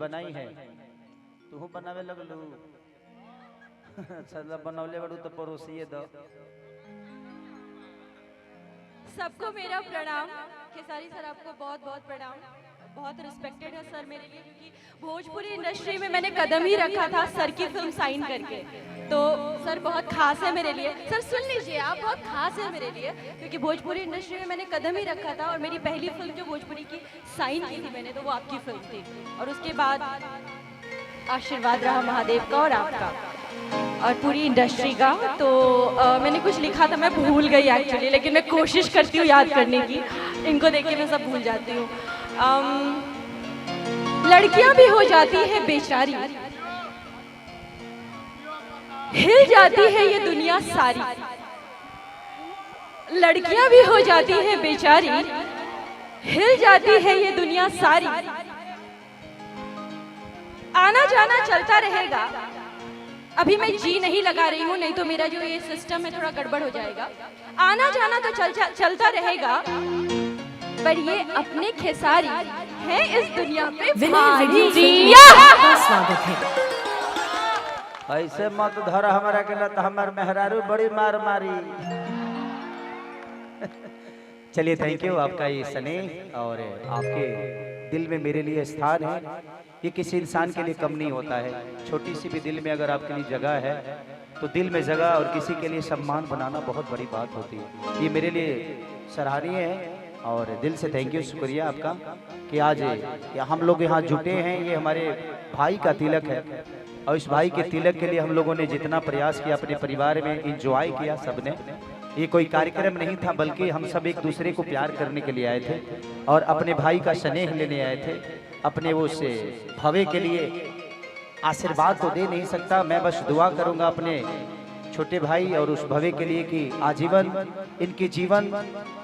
बनाई है तू बनावे लगलू। अच्छा बनौले बड़ू तो पड़ोसिए दो। सबको मेरा प्रणाम। खेसारी सर आपको बहुत बहुत प्रणाम। बहुत रिस्पेक्टेड है सर मेरे लिए, क्योंकि भोजपुरी इंडस्ट्री में मैंने कदम ही रखा था सर की फिल्म साइन करके। तो सर बहुत खास है मेरे लिए। सर सुन लीजिए, आप बहुत खास है मेरे लिए, क्योंकि भोजपुरी इंडस्ट्री में मैंने कदम ही रखा था और मेरी पहली फिल्म जो भोजपुरी की साइन की थी मैंने, तो वो आपकी फिल्म थी। और उसके बाद आशीर्वाद रहा महादेव का और आपका और पूरी इंडस्ट्री का। तो मैंने कुछ लिखा था, मैं भूल गई एक्चुअली, लेकिन मैं कोशिश करती हूँ याद करने की। इनको देख के मैं सब भूल जाती हूँ। लड़कियां भी हो जाती है बेचारी, हिल जाती है ये दुनिया सारी। लड़कियां भी हो जाती है बेचारी, हिल जाती है ये दुनिया सारी। आना जाना चलता रहेगा। अभी मैं जी नहीं लगा रही हूँ, नहीं तो मेरा जो ये सिस्टम है थोड़ा गड़बड़ हो जाएगा। आना जाना तो चलता रहेगा, पर ये अपने खेसारी है इस दुनिया पे भारी। स्वागत है। ऐसे मत धर हमारा के लत, हमार मेहरारू बड़ी मार मारी। चलिए थैंक यू, आपका ये स्नेह और आपके दिल में मेरे लिए स्थान है, ये किसी इंसान के लिए कम नहीं होता है। छोटी सी भी दिल में अगर आपके लिए जगह है तो दिल में जगह और किसी के लिए सम्मान बनाना बहुत बड़ी बात होती है। ये मेरे लिए सराहनीय है और दिल से थैंक यू, शुक्रिया आपका कि आज हम लोग यहाँ जुटे हैं। ये हमारे भाई का तिलक है और इस भाई के तिलक के लिए हम लोगों ने जितना प्रयास किया अपने परिवार में एंजॉय किया सबने। ये कोई कार्यक्रम नहीं था, बल्कि हम सब एक दूसरे को प्यार करने के लिए आए थे और अपने भाई का स्नेह लेने आए थे। अपने वो से भवे के लिए आशीर्वाद तो दे नहीं सकता, मैं बस दुआ करूंगा अपने छोटे भाई और उस भवे के लिए कि आजीवन इनके जीवन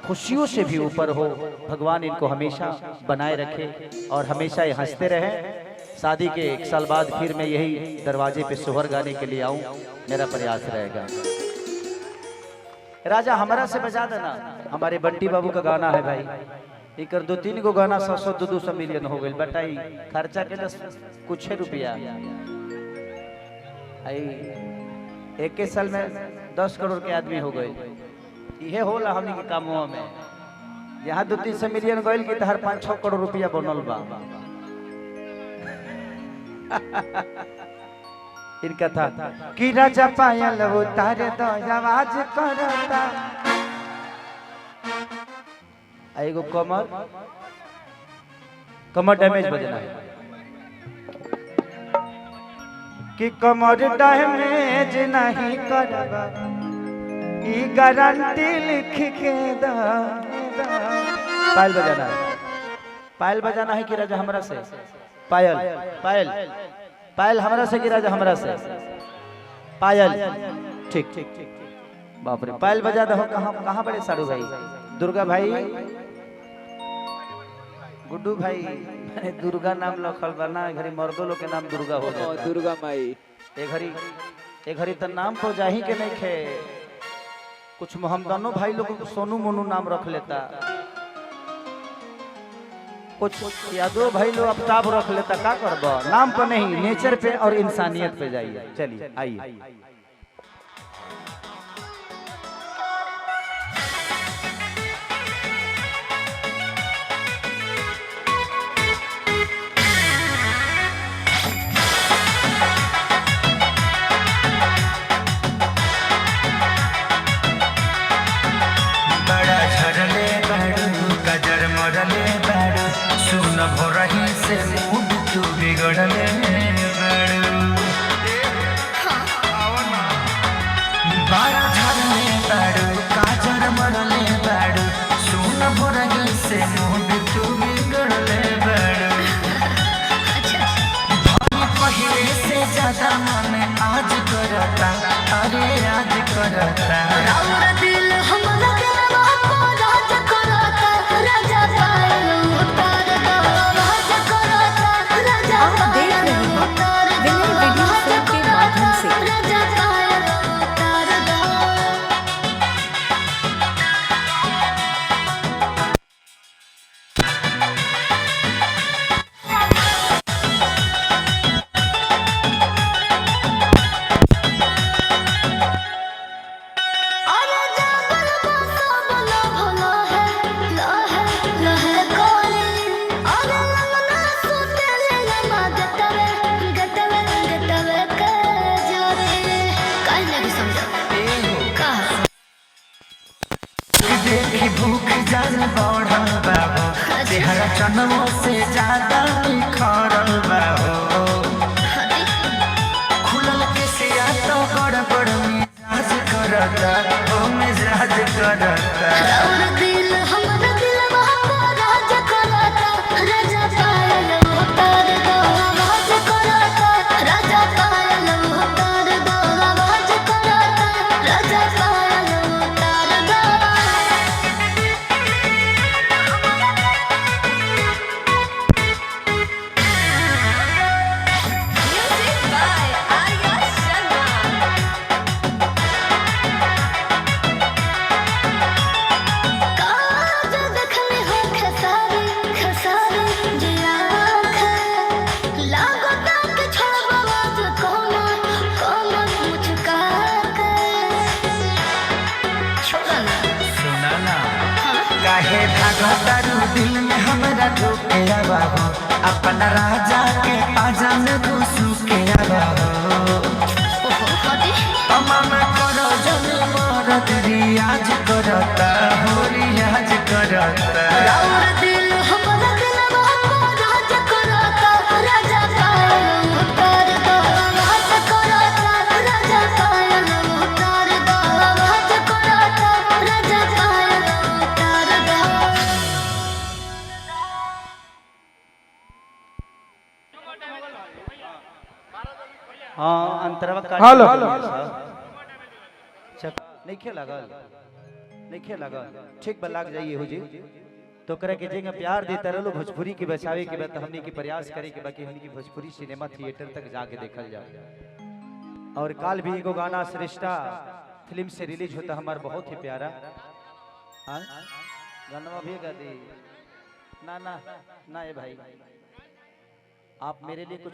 खुशियों से भी ऊपर हो, भगवान इनको हमेशा बनाए रखे और हमेशा ये हंसते रहें। शादी के 1 साल बाद फिर मैं यही दरवाजे पे सोहर गाने के लिए आऊं, मेरा प्रयास रहेगा। राजा हमारा से बजा देना, हमारे बंटी बाबू का गाना है भाई। एक 2-3 गो गाना 100-200 मिलियन हो गए, बताई खर्चा के कुछ रुपया। एक साल में 10 करोड़ के आदमी हो गए। ये होला हमनी के कामों में, यहाँ 200-300 मिलियन गए कि हर 5-6 करोड़ रुपया बनल बा। इनका था कि राजा पायल उतारे तो आवाज करता। एगो कमर डैमेज बजना है कि कमर डैमेज नहीं करबा, ई गारंटी लिख के दा। पायल बजाना है, पायल बजाना है कि राजा हमरा से। पायल पायल पायल हमरा से कि राजा हमरा से। पायल ठीक ठीक ठीक। बाप रे, पायल बजा दो। कहाँ बड़े सारू भाई, दुर्गा भाई, गुड्डू भाई। मैंने दुर्गा नाम लखल बना, घरी मर्दो लोग के नाम दुर्गा हो जाता। दुर्गा माई ए घरी तो नाम तो जाही के नहीं खे। कुछ मोहम्मदानो भाई लोग सोनू मोनू नाम रख लेता, कुछ यादव भाई लोग अफ्ताब रख लेता। क्या करबा, नाम पर नहीं, नेचर पे और इंसानियत पे जाइए। चलिए आइए। बड़ा झरले बाड़ू गजर मरले बाड़ू, सुन भोरही से मूड तू बिगड़ले बाड़ू। बड़ा झरले बाड़ू गजर मरले बाड़ू, सुन भोरही से मूड तू बिगड़ले बाड़ू। पहले से ज्यादा मन आज करता, अरे आज करता। दिल हमरा तारू दिल में हमरा ढोके आवा हो अपना राजा के पाजा में घुसू के आवा हो अमन करो जन मरद रियाज करता हो रियाज करता और दिल हमरा दिलवा को राज करता राजा कायल उतार दो राज करता राजा कायल उतार दो राज करता राजा कायल उतार दो। हाँ अंतरवा काट हेलो। नहीं खेला ठीक बा लाग जाइए हो जी तो करे के जेंगे प्यार देता रहो भोजपुरी के बचावे के बाद हमने की प्रयास करे के बाकी हमने की भोजपुरी सिनेमा थिएटर तक जाके देखल जाए और काल भी एगो गाना श्रेष्ठा फिल्म से रिलीज होता हमारा बहुत ही प्यारा हाँ गाना भी गा दी ना ना ना ये भाई आप मेरे लिए कुछ